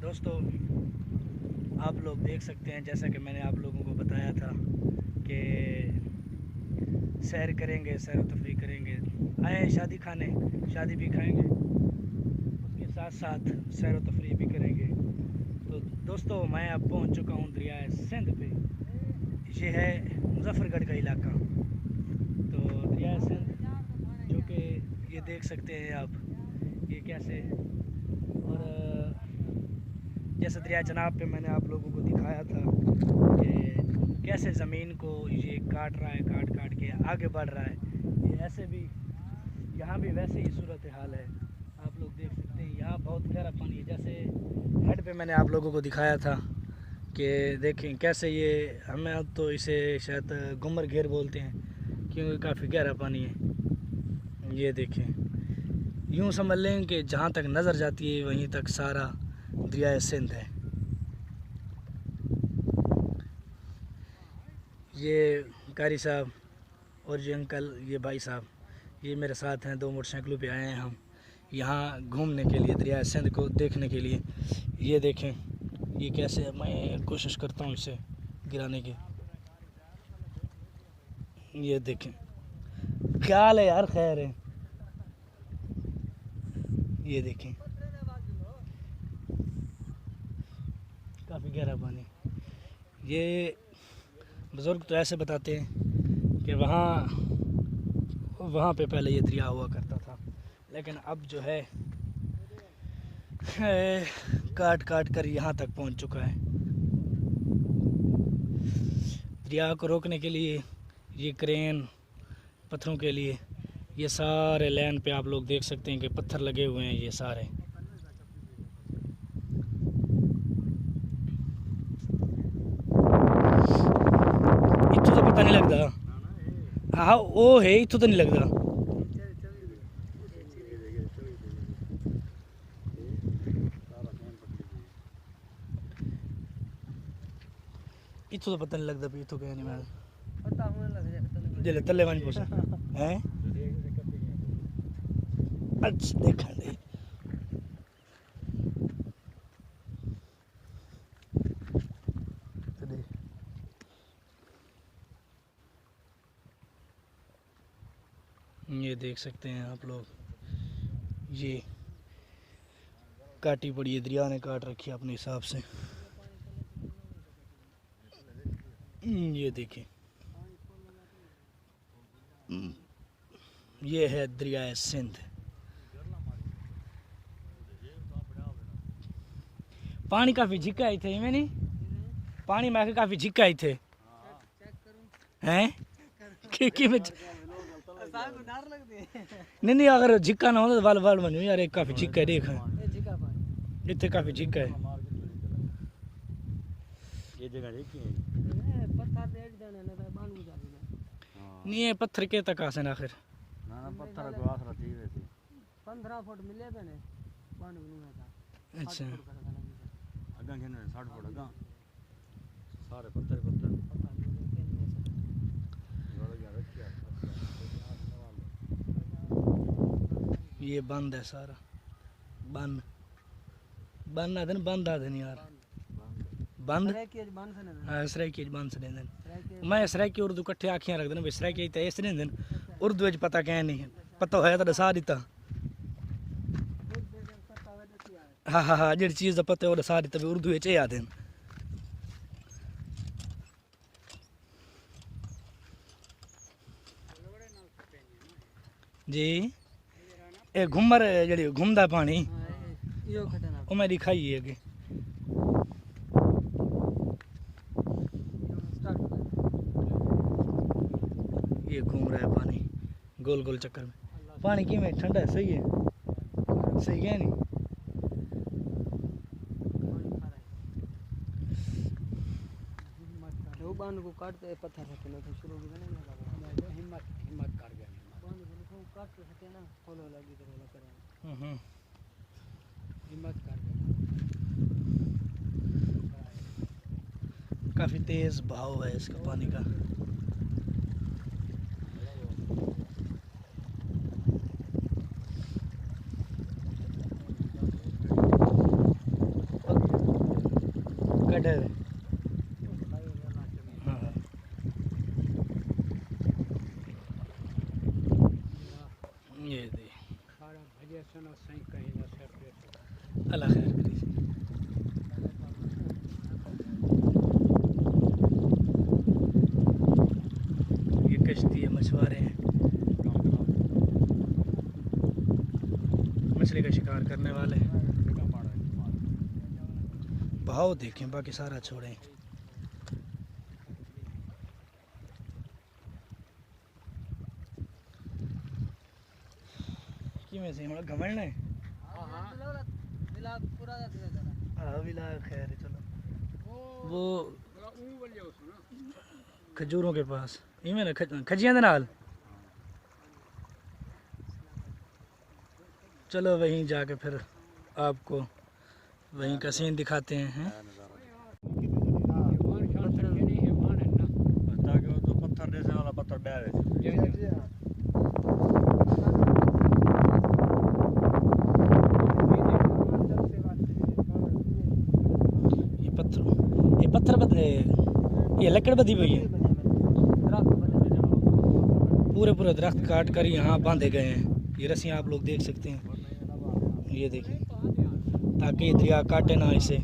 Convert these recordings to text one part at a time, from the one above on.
दोस्तों, आप लोग देख सकते हैं जैसा कि मैंने आप लोगों को बताया था कि सैर करेंगे, सैर व तफरीह करेंगे। आए शादी खाने, शादी भी खाएंगे, उसके साथ साथ सैर व तफरीह भी करेंगे। तो दोस्तों, मैं अब पहुंच चुका हूं दरिया सिंध पे। ये है मुजफ्फरगढ़ का इलाका। तो दरिया सिंध, जो कि ये देख सकते हैं आप, ये कैसे, और जैसे दरिया जनाब पे मैंने आप लोगों को दिखाया था कि कैसे ज़मीन को ये काट रहा है, काट काट के आगे बढ़ रहा है। ये ऐसे भी यहाँ भी वैसे ही सूरत हाल है। आप लोग देख सकते हैं यहाँ बहुत गहरा पानी है। जैसे हेड पे मैंने आप लोगों को दिखाया था कि देखें कैसे ये, हमें अब तो इसे शायद गुमर घेर बोलते हैं क्योंकि काफ़ी गहरा पानी है। ये देखें, यूँ समझ लें कि जहाँ तक नज़र जाती है वहीं तक सारा दरिया सिंध है। ये कारी साहब और ये अंकल, ये भाई साहब, ये मेरे साथ हैं। 2 मोटरसाइकिलों पे आए हैं हम यहाँ घूमने के लिए, दरिया सिंध को देखने के लिए। ये देखें ये कैसे, मैं कोशिश करता हूँ इसे गिराने की। ये देखें क्या हाल है यार, खैर है। ये देखें काफ़ी गहरा पानी। ये बुज़ुर्ग तो ऐसे बताते हैं कि वहाँ पे पहले ये दरिया हुआ करता था, लेकिन अब जो है काट काट कर यहाँ तक पहुँच चुका है। दरिया को रोकने के लिए ये क्रेन, पत्थरों के लिए ये सारे लाइन पे आप लोग देख सकते हैं कि पत्थर लगे हुए हैं। ये सारे इत्थों तो पता नहीं लगता। हाँ वो है, इत्थों तो नहीं लगता। इत्थों तो पता नहीं लगता भी इत्थों कहीं नहीं। मैं जेले तले वन पोस हैं। अच्छा देखा नहीं। ये देख सकते हैं आप लोग, ये काटी पड़ी है, दरिया ने काट रखी है अपने हिसाब से। ये देखें, ये है दरिया सिंध। पानी काफ़ी झिक्का ही थे, नहीं पानी में काफ़ी झिक्का ही थे हैं कि में नहीं अगर झिक्का ना हो तो वाल वाल बनो यार। एक काफ़ी झिक्का है, देख इतने काफ़ी झिक्का है। ये जगह देखी है नहीं है पत्थर के तक आसन आखिर ना पत्थर को आसरा थी वैसे 15 फुट मिले बने पानी नहीं आता। अच्छा अगा के 60 फुट अगा सारे पत्थर पत्थर ये बंद है सारा, बंद बंद आते बंद आते यार, बंद हाँ सराइकी बंद से दें। मैं सराइकी उर्दू कट्ठे आखियां रख देना सराइकी तो इस नहीं दिन उर्दू पता क्या नहीं पता होया तो दसा दिता। हाँ हाँ हाँ जी चीज़ का पता है वो दसा दिता भी उर्दू च आ देन। जी ये घुमर जी घूमता पानी वो मैं दिखाई है अगे। ये घूम रहा है पानी गोल गोल चक्कर में। पानी की में ठंडा है, सही है, सही है नहीं। बांध को काटते पत्थर रखने तो शुरू भी नहीं लगा हिम्मत हिम्मत कर गया बांध को काट सके ना खोलो लगी तो खोलो करें हिम्मत कर गया। काफ़ी तेज़ बहाव है इसका पानी का। साइड है हाँ ये दे अल्लाह खैर करी ये कश्ती है मछुआरे हैं मछली का शिकार करने वाले भाव देखें बाकी सारा छोड़ें कि में से हमारा घमंड है हाँ विला खैर है चलो वो खजूरों के पास इवें ना खजियां दे नाल चलो वहीं जाके फिर आपको वहीं का सीन दिखाते हैं ताकि वो तो पत्थर जैसे वाला पत्थर डाले ये पत्थर ये लकड़ बधी हुई है पूरे दरख्त काट कर यहाँ बांधे गए हैं ये रस्सियाँ आप लोग देख सकते हैं ये देखिए ताकि ये दरिया काटे ना इसे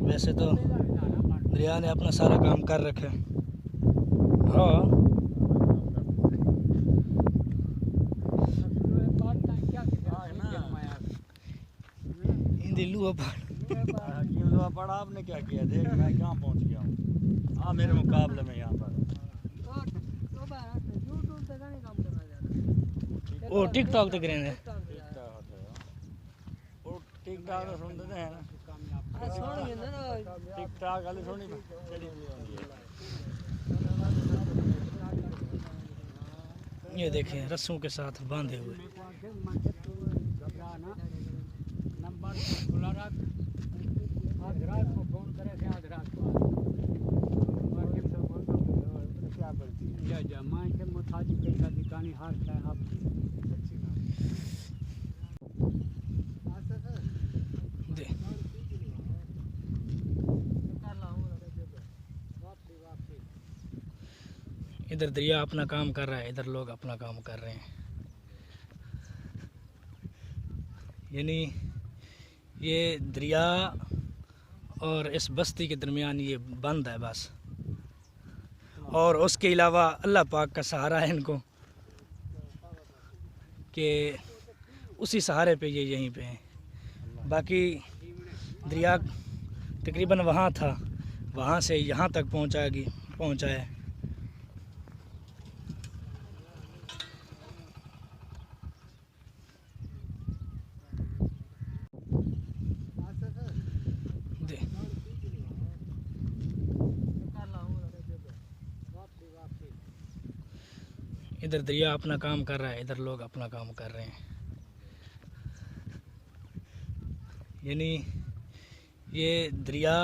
वैसे तो दरिया ने अपना सारा काम कर रखा है हाँ हिंदी लुआ पड़ा आपने क्या किया देख मैं कहाँ पहुँच गया हूँ हाँ मेरे मुकाबले में यहाँ पर ओ टिकटॉक तक रहने टिकटॉक तो सुनते हैं ना टिकटॉक वाली सुनी ये देखें रस्सों के साथ बांधे हुए इधर दरिया अपना काम कर रहा है इधर लोग अपना काम कर रहे हैं यानी ये दरिया और इस बस्ती के दरमियान ये बंद है बस और उसके अलावा अल्लाह पाक का सहारा है इनको कि उसी सहारे पे ये यहीं पे हैं बाकी दरिया तकरीबन वहाँ था वहाँ से यहाँ तक पहुँचा है इधर दरिया अपना काम कर रहा है इधर लोग अपना काम कर रहे हैं यानी ये दरिया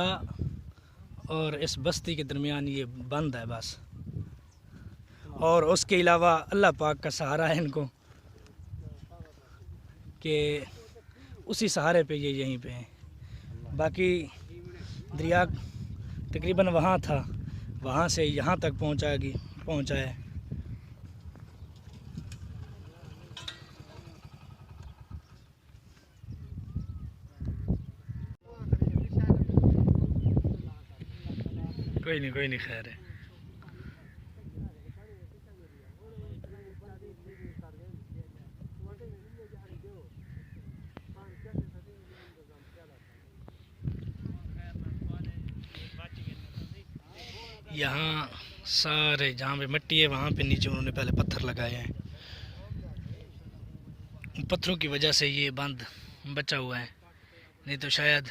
और इस बस्ती के दरमियान ये बंद है बस और उसके अलावा अल्लाह पाक का सहारा है इनको कि उसी सहारे पे ये यहीं पे हैं बाकी दरिया तकरीबन वहाँ था वहाँ से यहाँ तक पहुँचा है कोई नहीं खैर है यहाँ सारे जहाँ पे मिट्टी है वहाँ पे नीचे उन्होंने पहले पत्थर लगाए हैं पत्थरों की वजह से ये बांध बचा हुआ है नहीं तो शायद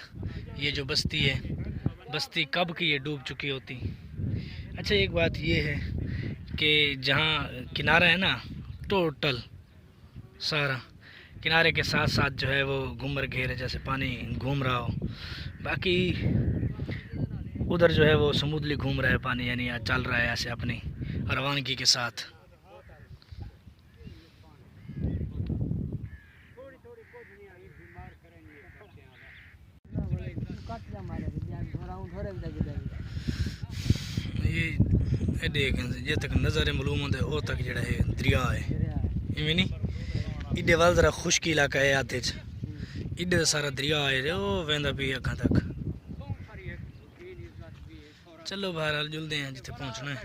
ये जो बस्ती कब की ये डूब चुकी होती। अच्छा एक बात ये है कि जहाँ किनारा है ना टोटल सारा किनारे के साथ साथ जो है वो घूमर घेर है जैसे पानी घूम रहा हो बाकी उधर जो है वो समुद्री घूम रहा है पानी यानी चल रहा है ऐसे अपनी रवानगी के साथ। काट जा मारे बियान धोराऊं धोरे दगे दगे ये देख ये तक नज़र मालूम होंदा ओ तक जेड़ा है दरिया है इवें नहीं इडे वाल जरा खुश्की इलाका है आते च इडे सारा दरिया है ओ वेंदा भी अखां तक। चलो बहरहाल जुलते हैं जिथे पहुंचना है।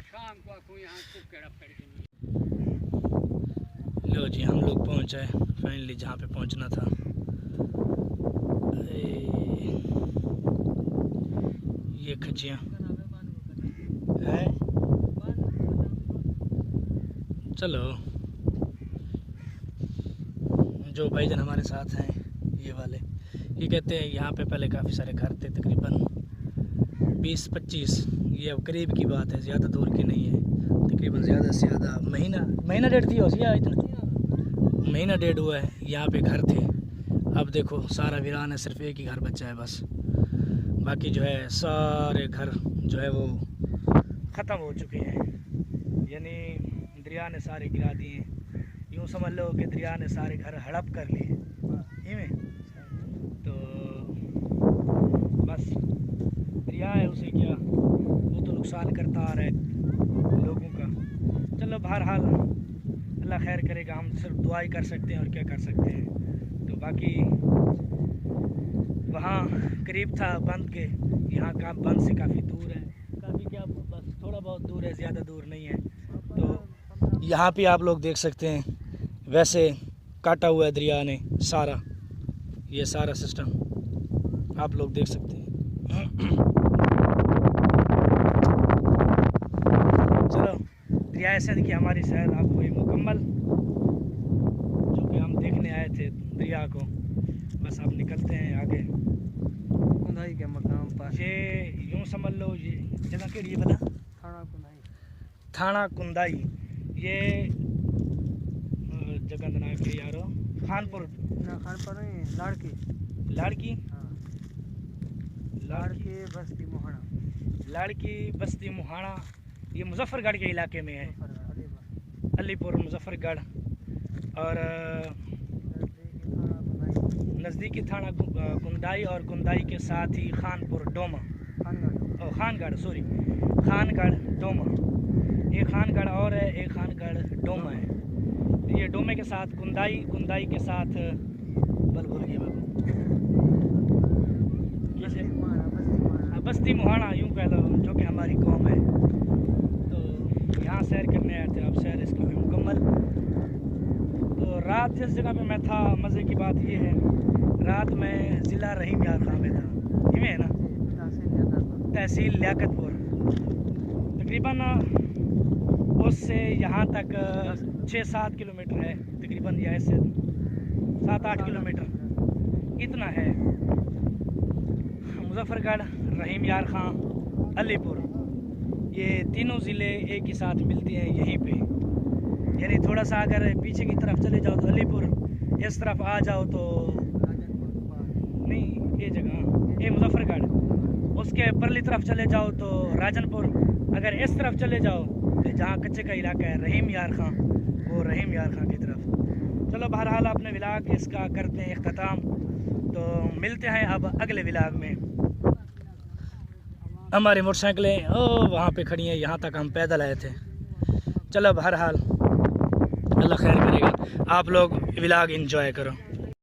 लो जी हम लोग पहुंच आए फाइनली जहाँ पे पहुंचना था। ये खचियाँ है। चलो जो भाईजान हमारे साथ हैं ये वाले ये कहते हैं यहाँ पे पहले काफ़ी सारे घर थे तकरीबन 20-25 ये अब करीब की बात है ज़्यादा दूर की नहीं है तकरीबन ज़्यादा से ज़्यादा महीना डेढ़ थी या इतना महीना डेढ़ हुआ है यहाँ पे घर थे। अब देखो सारा वीरान है सिर्फ एक ही घर बचा है बस बाकी जो है सारे घर जो है वो ख़त्म हो चुके हैं यानी दरिया ने सारे गिरा दिए। यूँ समझ लो कि दरिया ने सारे घर हड़प कर लिए इवें तो बस दरिया है उसे क्या वो तो नुकसान करता आ रहा है लोगों का। चलो बहरहाल अल्लाह खैर करेगा हम सिर्फ दुआ ही कर सकते हैं और क्या कर सकते हैं। तो बाकी वहाँ करीब था बंद के यहाँ का बंद से काफ़ी दूर है काफ़ी क्या बस थोड़ा बहुत दूर है ज़्यादा दूर नहीं है। तो यहाँ पे आप लोग देख सकते हैं वैसे काटा हुआ है दरिया ने सारा ये सारा सिस्टम आप लोग देख सकते हैं। चलो दरिया सिंध की हमारी सैर अब हुई मुकम्मल जो कि हम देखने आए थे दरिया को। बस अब निकलते हैं आगे कुंदाई के मकाम पर। ये यूँ समझ लो ये जगह के लिए बता थाना कुंदाई ये जगह का नाम क्या यारो खानपुर नहीं लाड़की लाड़की हाँ लाड़की बस्ती मोहाना लाड़की बस्ती मोहाना ये मुजफ्फरगढ़ के इलाके में है अलीपुर मुजफ्फरगढ़ और नज़दीकी थाना कुंदाई और कुंदाई के साथ ही खानपुर डोमा खानगढ़ सॉरी खानगढ़ डोमा एक खानगढ़ और है एक खानगढ़ डोमा है। ये डोमे के साथ कुंदाई कुंदाई के साथ बल भूल गए बाबू बस्ती मोहाना यूँ कह लो जो कि हमारी कौम है। तो यहाँ सैर करने आए थे अब सैर इसकी हुई मुकम्मल। तो रात जिस जगह पे मैं था मज़े की बात ये है रात में ज़िला रहीम यार खां में था इवें है ना तहसील लियाकतपुर तकरीबन उससे यहाँ तक 6-7 किलोमीटर है तकरीबन या ऐसे 7-8 किलोमीटर इतना है। मुजफ्फरगढ़ रहीम यार खां अलीपुर ये तीनों ज़िले एक ही साथ मिलते हैं यहीं पे यानी थोड़ा सा अगर पीछे की तरफ चले जाओ तो अलीपुर इस तरफ आ जाओ तो नहीं ये जगह ये मुजफ्फरगढ़ उसके परली तरफ चले जाओ तो राजनपुर अगर इस तरफ चले जाओ तो जहाँ कच्चे का इलाका है रहीम यार खां वो रहीम यार खां की तरफ। चलो बहरहाल अपने व्लॉग इसका करते हैं इख्तिताम तो मिलते हैं अब अगले व्लॉग में। हमारी मोटरसाइकिलें ओ वहाँ पे खड़ी हैं यहाँ तक हम पैदल आए थे। चलो बहरहाल अल्लाह खैर करेगा आप लोग व्लॉग एंजॉय करो।